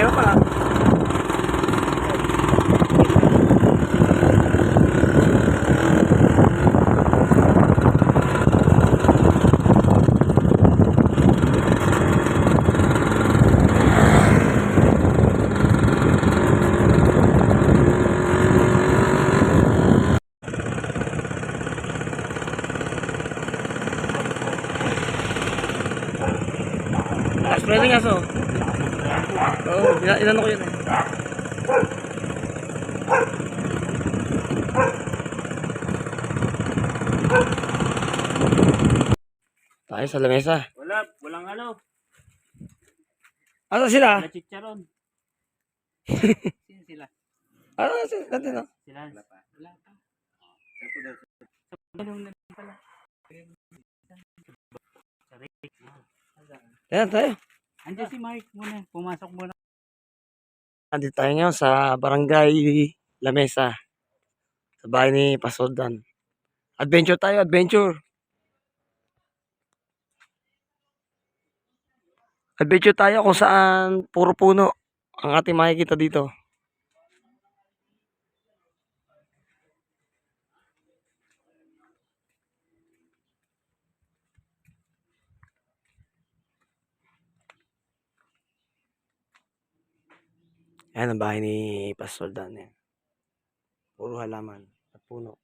Mahirap pala. Spreading aso. Oo, inano ko yun eh. Tayo sa lamesa. Walang ano. Asa sila? Wala chicharon. Sino sila? Ano sila? Dati no? Sila. Wala pa. Wala pa. Ganun na pala. Ayan tayo. Andiyan si Mark muna. Pumasok muna. Andito tayo ngayon sa Barangay Lamesa. Sa bahay ni Pasoldan. Adventure tayo, adventure. Adventure tayo kung saan puro puno ang ating makikita dito. Ayan ang bahay ni Pasoldan. Yan. Puro halaman at puno.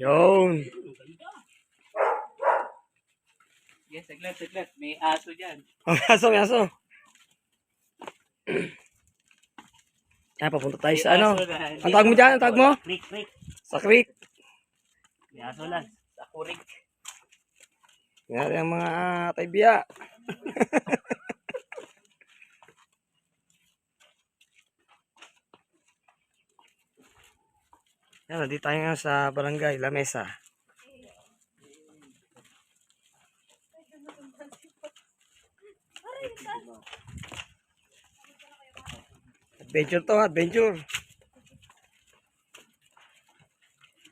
Yun. Yes, saglit. May aso dyan. May aso. Kaya papunta tayo sa ano. Ang tawag mo dyan? Ang tawag mo? Creek. Sa creek. May aso lang. Sa kurik. Yan ang mga taybiya. Yan, nandito tayo ngayon sa Barangay Lamesa. Adventure to, adventure.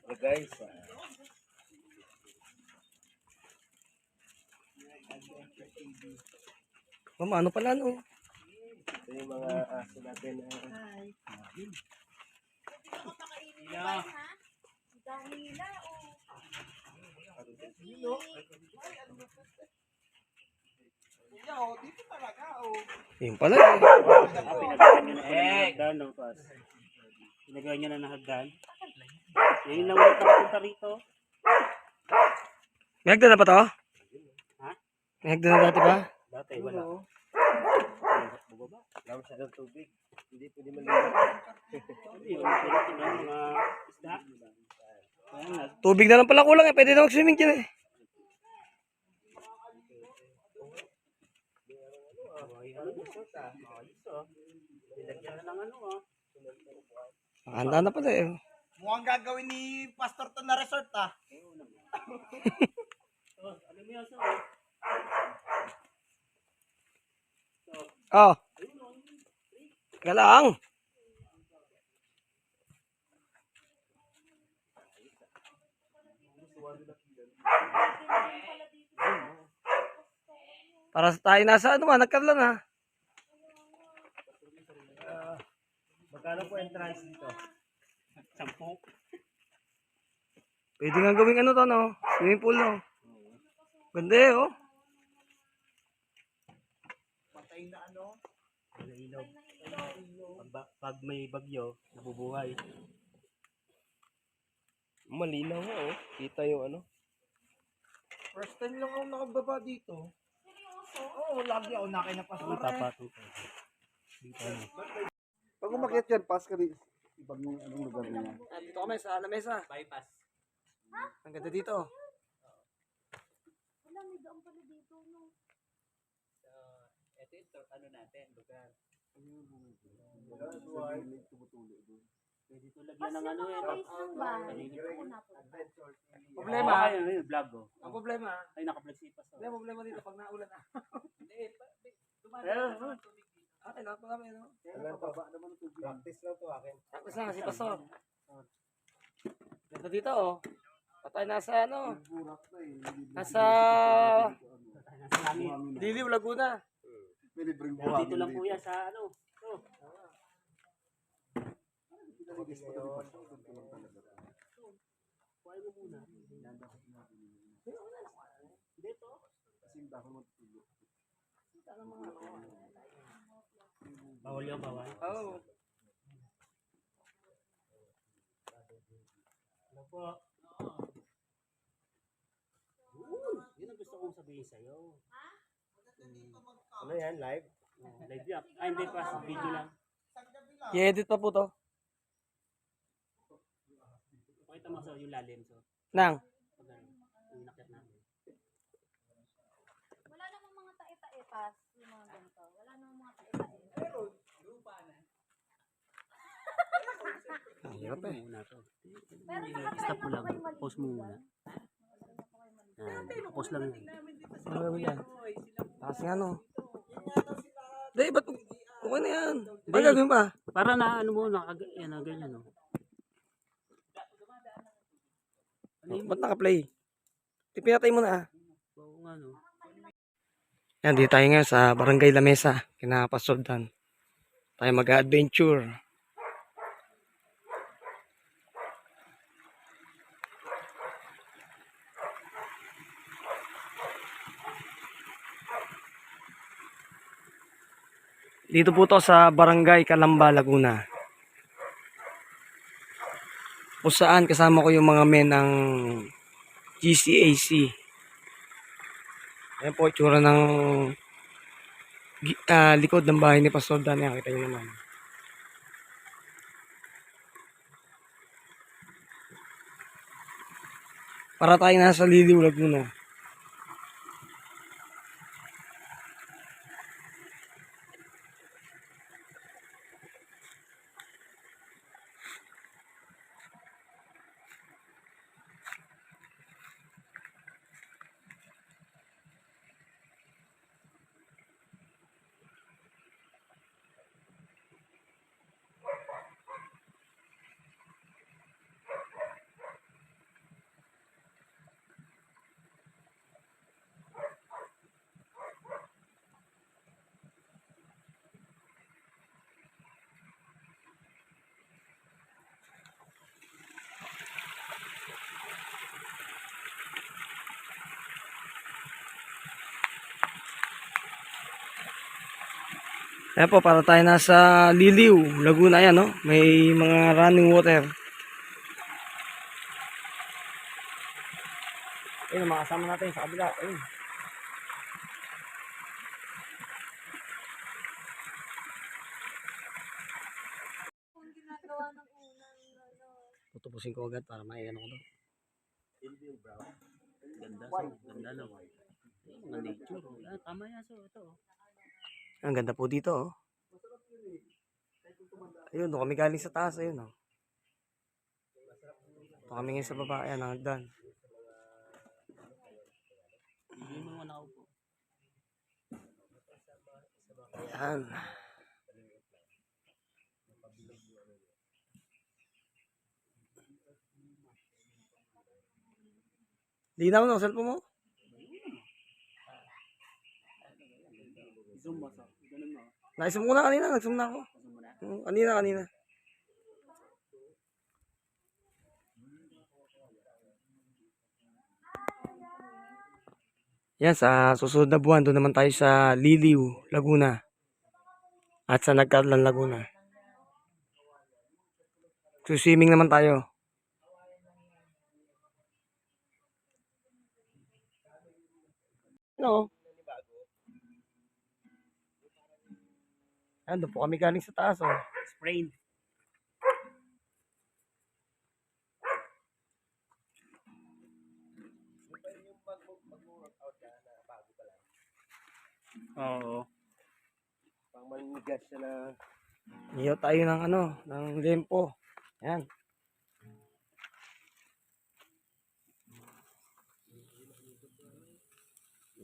So guys, Mama, ano pala no? ito yung mga aso natin na Yun pala eh. Pinagawa nyo na ng hagdan. Ngayon lang ulit nakapunta rito. May hagdan na pa to? Ha? May hagdan na dati ba? Dati wala. bubaba. Lang sa tubig. Hindi pwede maligo. Hindi, wala mga isda. Tubig na lang pala kulang eh. Pwede na mag-swimming dyan eh. Handa na pala eh. Mukhang gagawin ni Pastor to na resort ah. Oh. Teka lang. Para sa tayo nasa ano ba? Nagkarlan ha. Magkano po entrance dito? 10. Pwede nga gawing ano to no? Swimming pool no? Ganda eh oh. Patay na ano. Ilog. Pag may bagyo, nabubuhay. Malinaw nga oh. Kita yung ano. First time lang ako nakababa dito. Oo, lagi ako nakinapasok. Tapat. Dito na. Pag umakyat yan, pass ka rin. Ibang anong lugar niya. Dito kami sa lamesa. Bypass. Ang ganda dito. Pwede ito lagyan ng ano eh. Problema, Ay, vlog oh. ang problema, Ay, naka-vlog si Pastor. may problema dito pag naulan na. Ayun, Okay lang po kami, no? Practice lang to akin. Tapos na si Pastor. Ganda dito, oh. Patay nasa ano? Nasa Liliw, Laguna. dito lang po yan sa ano. Oh. Kuhay mo muna. Dito. Bawal yung bawal. Oo. Ano po? Yun ang gusto kong sabihin sa'yo. Ano yan, live? Live yan. Ay, hindi pa. Video lang. I-edit pa po to. Pakita mo sa yung lalim. So, Nang. pag yung nakit namin. Wala namang mga tae-tae pas, yung mga ganito. Wala namang mga tae-tae. Ang hirap eh. Muna to. Pero nakatry Stop mo na lang. po kayo Pause mo muna. Pause lang yun. Ano gawin yan? Kasi ano? Hindi, ba't? Okay na yan. Ba't gagawin pa? Para na ano mo, yan na ganyan. No? Ba't naka-play? Pinatay mo na ah. Oo nga no. Yan, dito tayo ngayon sa Barangay Lamesa, Kinapasoldan. Tayo mag-adventure. Dito po to sa Barangay Calamba, Laguna. Kung saan kasama ko yung mga men ng GCAC. Ayan po, itsura ng likod ng bahay ni Pastor Dan. Yan, kita nyo naman. Para tayo nasa Liliw, Laguna. Ayan po, para tayo nasa Liliw, Laguna. Ayan, no? May mga running water. Ayun, mga kasama natin sa kabila. Ayun. Kung ginagawa ng unang, ano, Tutupusin ko agad para maiano ko to. Ganda so. Ganda lang. Mga nature. Ah, tama yan so. Ito. Ang ganda po dito, oh. Ayun, doon kami galing sa taas. Ayun, oh. Doon kami ngayon sa baba. Ayan, ang hagdan. Hindi mo naman ako po. Ayan. Linaw no, cellphone mo? Zoom mo so. Ganun mo. Naisum ko na kanina, nag-zoom na ako. Zoom mo na. Kanina. Yan, sa susunod na buwan, doon naman tayo sa Liliw, Laguna. At sa Nagkatlan, Laguna. Swimming naman tayo. Ano? Ayan, doon po kami galing sa taas, oh. Sprain. Oo. Manigas siya na. Ihaw tayo ng ano, ng lempo. Yan.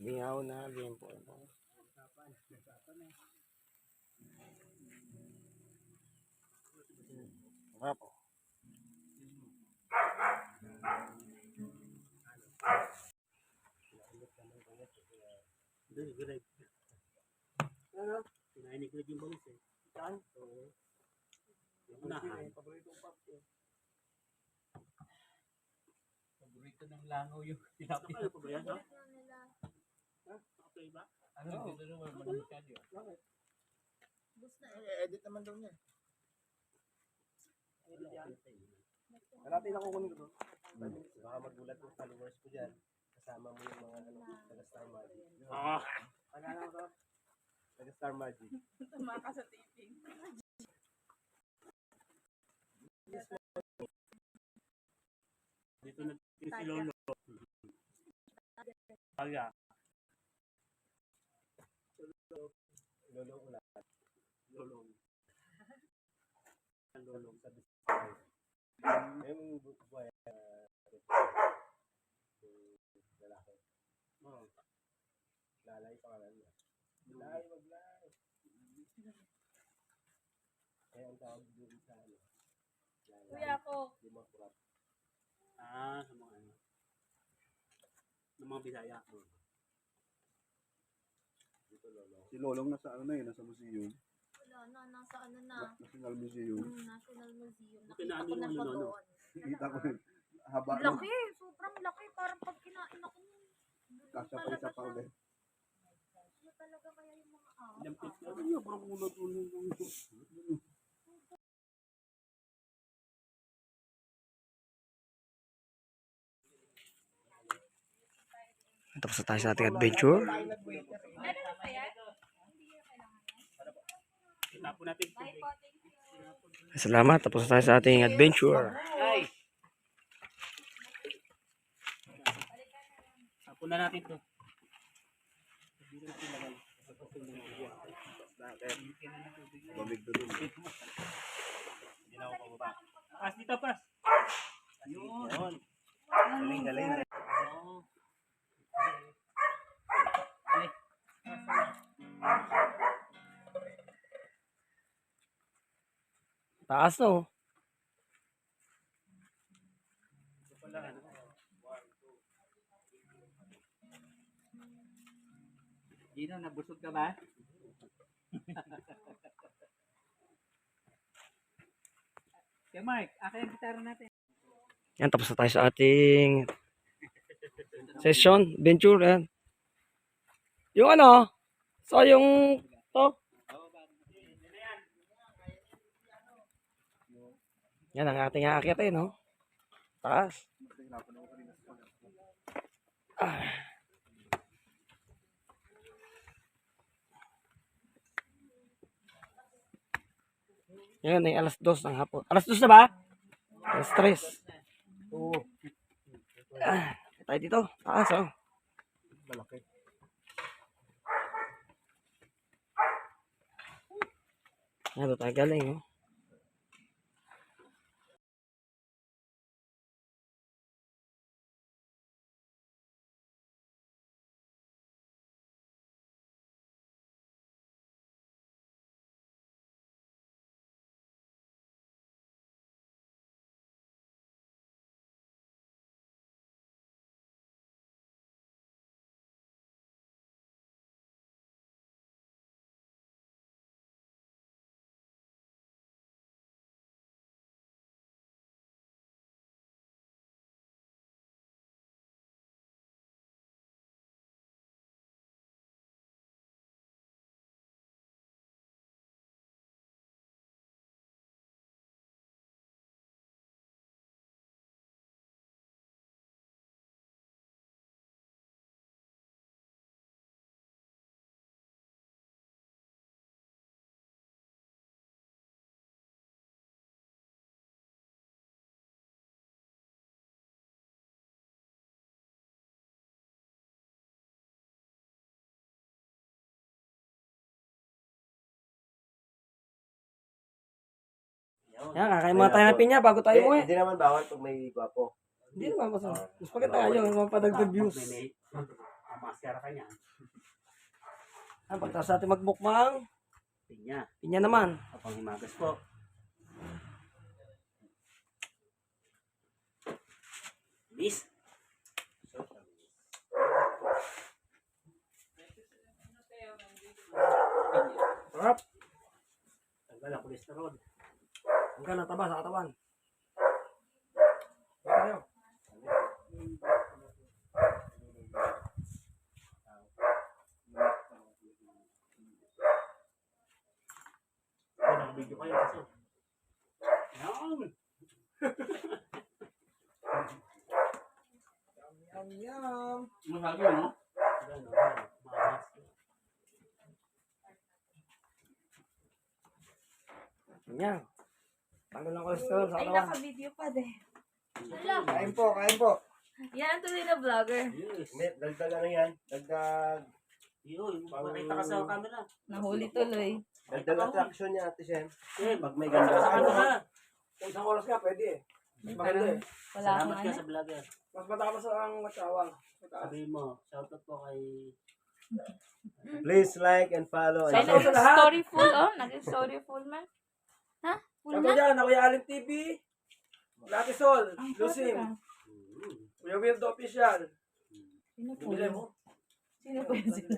Ihaw na lempo. Sarap. Doon, greg. Ano? Kinain ni Greg yung balis eh. Saan? Oo. Yung unahan. Paborito ko pa. Paborito ng langaw yung tilapia. Ano pa ba yan? ha? Na nila. Okay ba? Ano dito naman malamig yun. Bus na Edit naman daw niya. Hanapin ako kunin ko doon. Baka magulat yung followers ko dyan. Kasama mo yung mga taga-Star Magic. Ah. Pagkano ko? Taga-Star Magic. Tumaka sa taping. Dito na si Lolo. Kaya. Lolo ulat. Lolo. Ang Lolo. Sa yung buhay lalaki. Oh. Lalay pangalan niya. Lalay, maglay. Kaya ang tawag doon sa ano. Kuya ko. Demokrat. Ah, sa mga ano. Ng mga Bisaya. Dito lolo. Si Lolong nasa ano na yun, nasa museum. Wala na, nasa ano na. National Museum. National Museum. Buti na Nakita ano ko yung na siya ano, doon. Nakita ko yun. Haba Ang lang. laki, sobrang laki. Parang pag kinain ako nun. Kasya pa isa pa ulit. Ano talaga kaya yung mga Ilang piece na. Ano yung parang ulo-ulo. Tapos na tayo sa ating adventure. Tapo natin. Salamat. Tapos na tayo sa ating adventure. Ay! Tapo na natin to. Lamig na dun. Hindi na ako pababa. Pas dito, pas. Yun. Galing, galing. Oo. Taas to. Gino, nabusog ka ba? Kaya Mark, akin ang gitara natin. Yan, tapos na tayo sa ating session, adventure. Yan. Yung ano, so yung to. Yan ang ating aakyat no? Taas. Ah. Yan, ay alas 2 ng hapon. Alas 2 na ba? Alas 3. Oo. Tayo dito. Taas, oh. Malaki. Yan, tayo galing, oh. Yan, kakain muna tayo ng pinya bago tayo umuwi. Hindi naman bawal pag may gwapo. Hindi naman basta. Mas maganda tayo, mapadagdag views. Maskara ka niyan. Pagkatapos natin magbukmang, Pinya. pinya naman. Kapang himagas po. Bis. Sarap. Tanggal ang kolesterol. Hanggang nataba sa katawan. Tayo. Nag-video kayo kasi. Yan. Yum, yum. Masabi, no? Yan, mamas. Pinya. Tanggal ng kolesterol sa Ay, katawan. naka-video pa din. Kain po, kain po. Yan ang tuloy na vlogger. Yes. Hindi, dagdag ano yan? Dagdag, Yun, makita ka sa camera. Nahuli tuloy. dagdag attraction niya, Ate Shen. Eh, pag may ganda ka sa camera. Kung isang oras ka, pwede eh. Mas maganda eh. Wala akong Salamat ka ano. sa vlogger. Mas matapos ang matsawang. Sabihin mo, shoutout po kay... Please like and follow. Ay, And Shoutout share. sa lahat. story full, oh. Naging story full man. Ha? Full Sabi na? dyan, na Kuya Alim TV, Latisol, Ang Lucim, photo ka. Kuya Wildo Official. Sino po Bibili yun? mo. Sino po yun sila?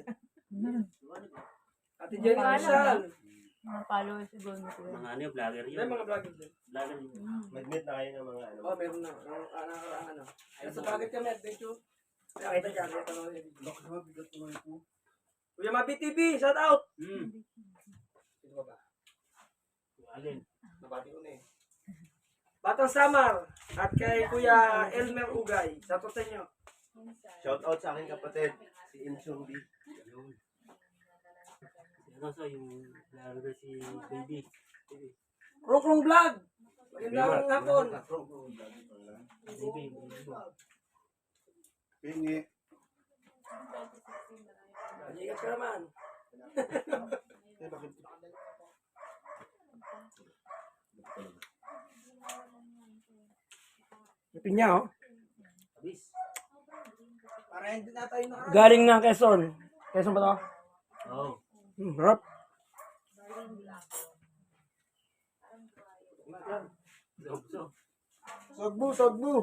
Ate Jenny Wala Official. Mga followers siguro ni Kuya. Mga ano, vlogger May yun. mga vlogger din. Vlogger yun. Mag-meet na kayo ng mga ano. Oh, meron na. Ang ano. Nasa bagay kami, adventure. Kaya kita dyan, ito na yung video. Kuya Mabi TV, shout out! Sino ba ba? Alin? Nabati ko na eh. Batang Samar at kay Kuya Elmer Ugay. Shout out sa inyo. Shout out sa aking kapatid, si Inchung B. Ano so, yung vlogger si Baby. Rokrong Vlog! Magandang hapon. Baby. Pingi. Ingat ka naman. Eh, bakit? Ipin niya oh. Abis. Para hindi na tayo na. Galing ng Quezon. Quezon ba to? Oh. Harap. So. Sogbu, sogbu.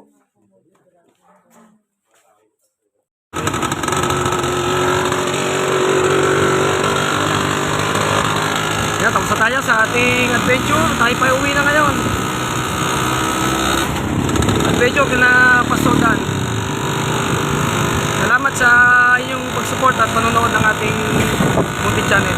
Yan, tapos na tayo sa ating adventure. Tayo pa uwi na ngayon. Adventure kina Pasodan. Salamat sa inyong pag-support at panonood ng ating munting channel.